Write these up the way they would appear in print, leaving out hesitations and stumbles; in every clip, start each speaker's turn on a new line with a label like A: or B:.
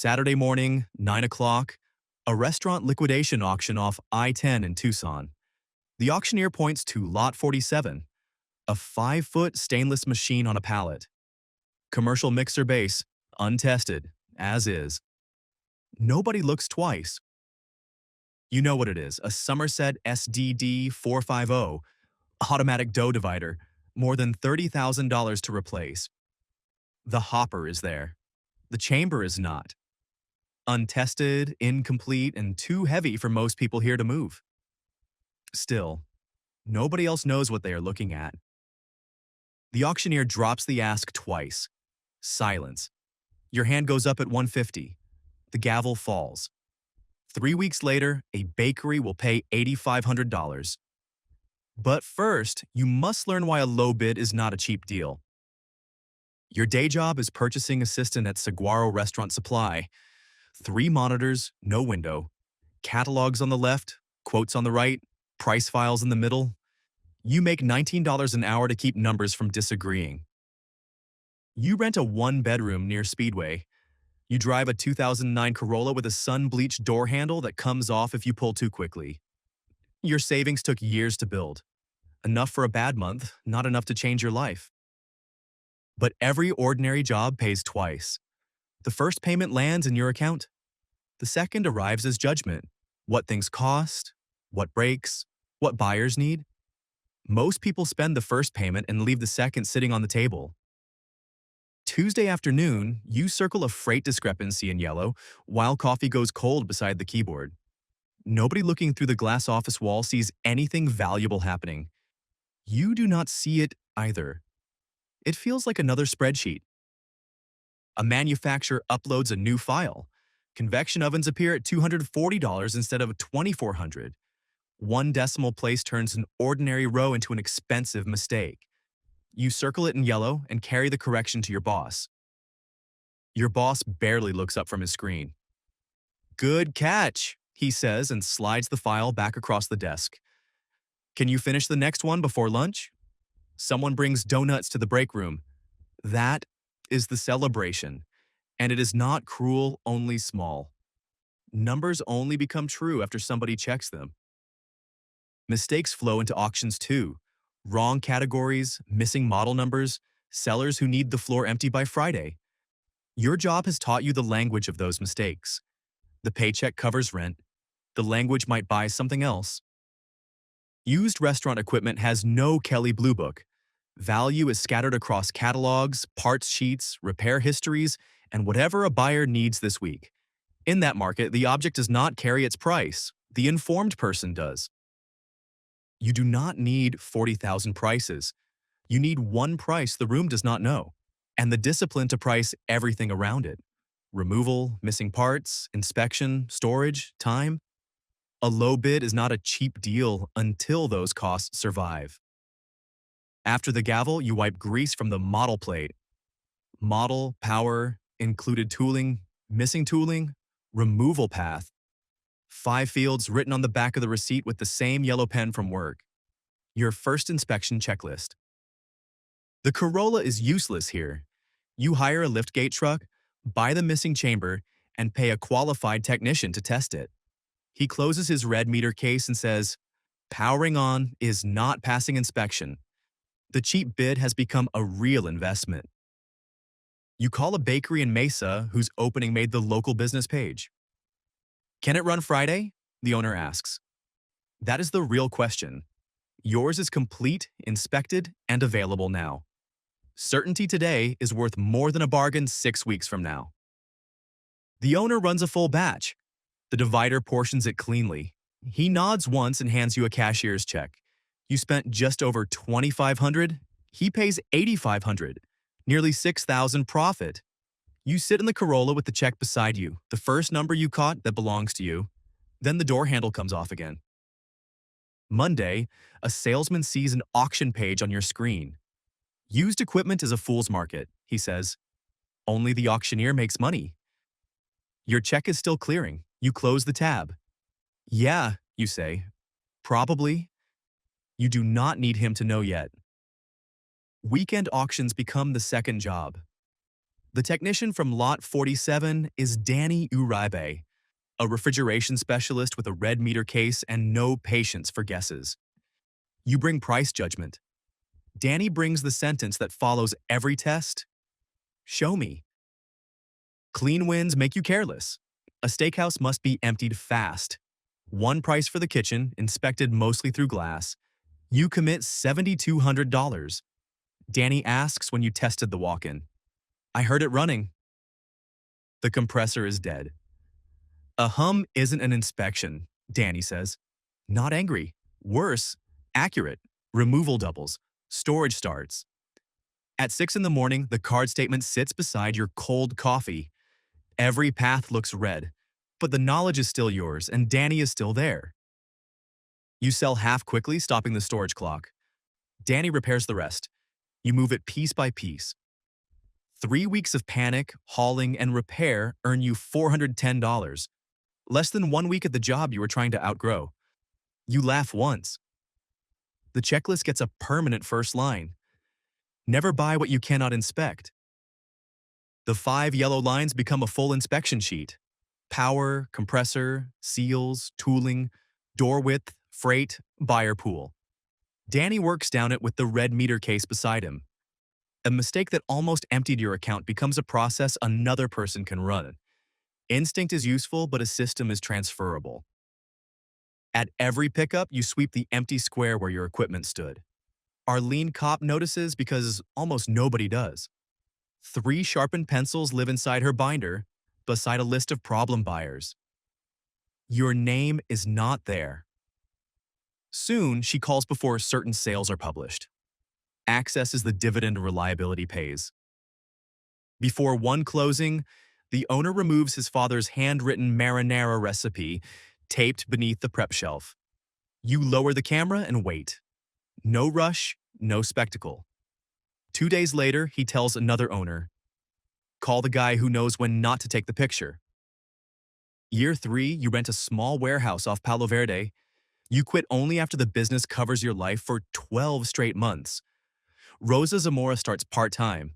A: Saturday morning, 9 o'clock, a restaurant liquidation auction off I-10 in Tucson. The auctioneer points to Lot 47, a 5-foot stainless machine on a pallet. Commercial mixer base, untested, as is. Nobody looks twice. You know what it is, a Somerset SDD 450, automatic dough divider, more than $30,000 to replace. The hopper is there. The chamber is not. Untested, incomplete, and too heavy for most people here to move. Still, nobody else knows what they are looking at. The auctioneer drops the ask twice. Silence. Your hand goes up at 150. The gavel falls. 3 weeks later, a bakery will pay $8,500. But first, you must learn why a low bid is not a cheap deal. Your day job is purchasing assistant at Saguaro Restaurant Supply. 3 monitors, no window. Catalogs on the left, quotes on the right, price files in the middle. You make $19 an hour to keep numbers from disagreeing. You rent a 1-bedroom near Speedway. You drive a 2009 Corolla with a sun-bleached door handle that comes off if you pull too quickly. Your savings took years to build. Enough for a bad month, not enough to change your life. But every ordinary job pays twice. The first payment lands in your account. The second arrives as judgment. What things cost, what breaks, what buyers need. Most people spend the first payment and leave the second sitting on the table. Tuesday afternoon, you circle a freight discrepancy in yellow while coffee goes cold beside the keyboard. Nobody looking through the glass office wall sees anything valuable happening. You do not see it either. It feels like another spreadsheet. A manufacturer uploads a new file. Convection ovens appear at $240 instead of $2,400. 1 decimal place turns an ordinary row into an expensive mistake. You circle it in yellow and carry the correction to your boss. Your boss barely looks up from his screen. "Good catch," he says and slides the file back across the desk. "Can you finish the next one before lunch?" Someone brings donuts to the break room. That is the celebration, and it is not cruel, only small. Numbers only become true after somebody checks them. Mistakes flow into auctions too. Wrong categories, missing model numbers, sellers who need the floor empty by Friday. Your job has taught you the language of those mistakes. The paycheck covers rent. The language might buy something else. Used restaurant equipment has no Kelley Blue Book. Value is scattered across catalogs, parts sheets, repair histories, and whatever a buyer needs this week. In that market, the object does not carry its price. The informed person does. You do not need 40,000 prices. You need one price the room does not know, and the discipline to price everything around it. Removal, missing parts, inspection, storage, time. A low bid is not a cheap deal until those costs survive. After the gavel, you wipe grease from the model plate. Model, power, included tooling, missing tooling, removal path. 5 fields written on the back of the receipt with the same yellow pen from work. Your first inspection checklist. The Corolla is useless here. You hire a liftgate truck, buy the missing chamber, and pay a qualified technician to test it. He closes his red meter case and says, "Powering on is not passing inspection." The cheap bid has become a real investment. You call a bakery in Mesa whose opening made the local business page. "Can it run Friday?" the owner asks. That is the real question. Yours is complete, inspected, and available now. Certainty today is worth more than a bargain 6 weeks from now. The owner runs a full batch. The divider portions it cleanly. He nods once and hands you a cashier's check. You spent just over $2,500. He pays $8,500. Nearly $6,000 profit. You sit in the Corolla with the check beside you, the first number you caught that belongs to you. Then the door handle comes off again. Monday, a salesman sees an auction page on your screen. "Used equipment is a fool's market," he says. "Only the auctioneer makes money." Your check is still clearing. You close the tab. "Yeah," you say. "Probably." You do not need him to know yet. Weekend auctions become the second job. The technician from Lot 47 is Danny Uribe, a refrigeration specialist with a red meter case and no patience for guesses. You bring price judgment. Danny brings the sentence that follows every test. Show me. Clean wins make you careless. A steakhouse must be emptied fast. One price for the kitchen, inspected mostly through glass. You commit $7,200. Danny asks when you tested the walk-in. I heard it running. The compressor is dead. A hum isn't an inspection, Danny says. Not angry. Worse, accurate. Removal doubles. Storage starts. At 6 in the morning, the card statement sits beside your cold coffee. Every path looks red, but the knowledge is still yours and Danny is still there. You sell half quickly, stopping the storage clock. Danny repairs the rest. You move it piece by piece. 3 weeks of panic, hauling, and repair earn you $410. Less than 1 week at the job you were trying to outgrow. You laugh once. The checklist gets a permanent first line. Never buy what you cannot inspect. The 5 yellow lines become a full inspection sheet. Power, compressor, seals, tooling, door width, freight, buyer pool. Danny works down it with the red meter case beside him. A mistake that almost emptied your account becomes a process another person can run. Instinct is useful, but a system is transferable. At every pickup, you sweep the empty square where your equipment stood. Our lean cop notices because almost nobody does. 3 sharpened pencils live inside her binder, beside a list of problem buyers. Your name is not there. Soon, she calls before certain sales are published. Access is the dividend reliability pays. Before one closing, the owner removes his father's handwritten marinara recipe, taped beneath the prep shelf. You lower the camera and wait. No rush, no spectacle. 2 days later, he tells another owner, call the guy who knows when not to take the picture. Year 3, you rent a small warehouse off Palo Verde. You quit only after the business covers your life for 12 straight months. Rosa Zamora starts part-time.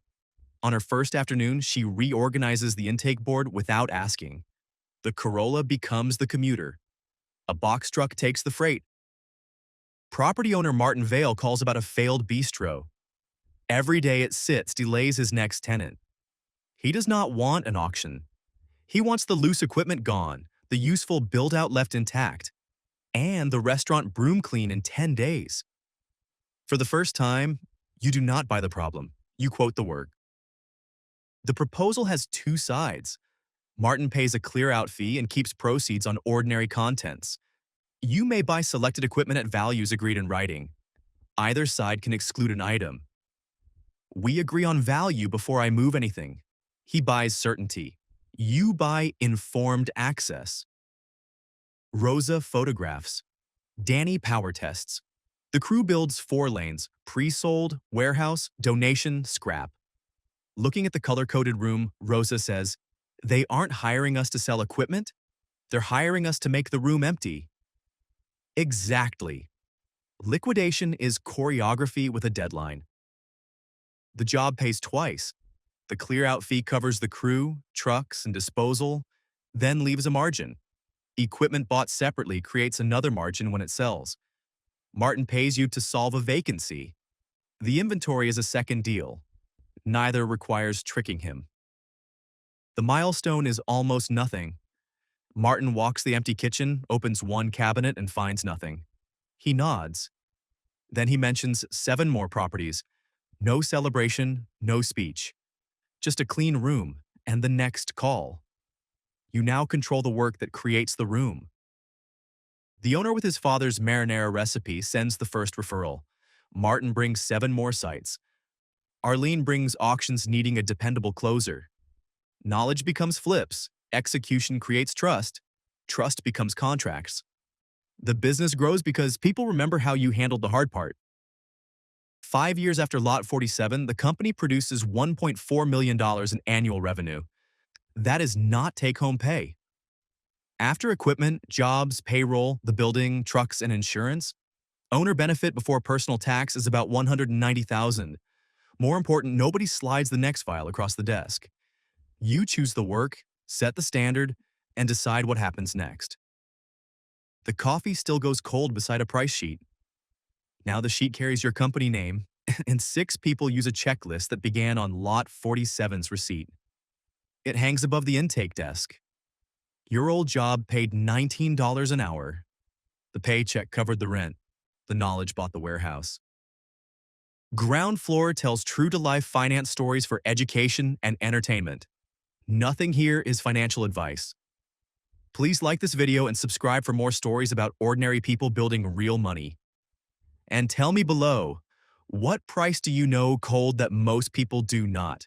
A: On her first afternoon, she reorganizes the intake board without asking. The Corolla becomes the commuter. A box truck takes the freight. Property owner Martin Vale calls about a failed bistro. Every day it sits delays his next tenant. He does not want an auction. He wants the loose equipment gone, the useful build-out left intact, and the restaurant broom clean in 10 days. For the first time, you do not buy the problem. You quote the work. The proposal has 2 sides. Martin pays a clear-out fee and keeps proceeds on ordinary contents. You may buy selected equipment at values agreed in writing. Either side can exclude an item. We agree on value before I move anything. He buys certainty. You buy informed access. Rosa photographs. Danny power tests. The crew builds 4 lanes: pre-sold, warehouse, donation, scrap. Looking at the color-coded room, Rosa says, they aren't hiring us to sell equipment. They're hiring us to make the room empty. Exactly. Liquidation is choreography with a deadline. The job pays twice. The clear-out fee covers the crew, trucks, and disposal, then leaves a margin. Equipment bought separately creates another margin when it sells. Martin pays you to solve a vacancy. The inventory is a second deal. Neither requires tricking him. The milestone is almost nothing. Martin walks the empty kitchen, opens one cabinet, and finds nothing. He nods. Then he mentions 7 more properties. No celebration, no speech. Just a clean room and the next call. You now control the work that creates the room. The owner with his father's marinara recipe sends the first referral. Martin brings 7 more sites. Arlene brings auctions needing a dependable closer. Knowledge becomes flips. Execution creates trust. Trust becomes contracts. The business grows because people remember how you handled the hard part. 5 years after Lot 47, the company produces $1.4 million in annual revenue. That is not take-home pay. After equipment, jobs, payroll, the building, trucks, and insurance, owner benefit before personal tax is about $190,000. More important, nobody slides the next file across the desk. You choose the work, set the standard, and decide what happens next. The coffee still goes cold beside a price sheet. Now the sheet carries your company name, and 6 people use a checklist that began on Lot 47's receipt. It hangs above the intake desk. Your old job paid $19 an hour. The paycheck covered the rent. The knowledge bought the warehouse. Ground Floor tells true-to-life finance stories for education and entertainment. Nothing here is financial advice. Please like this video and subscribe for more stories about ordinary people building real money. And tell me below, what price do you know cold that most people do not?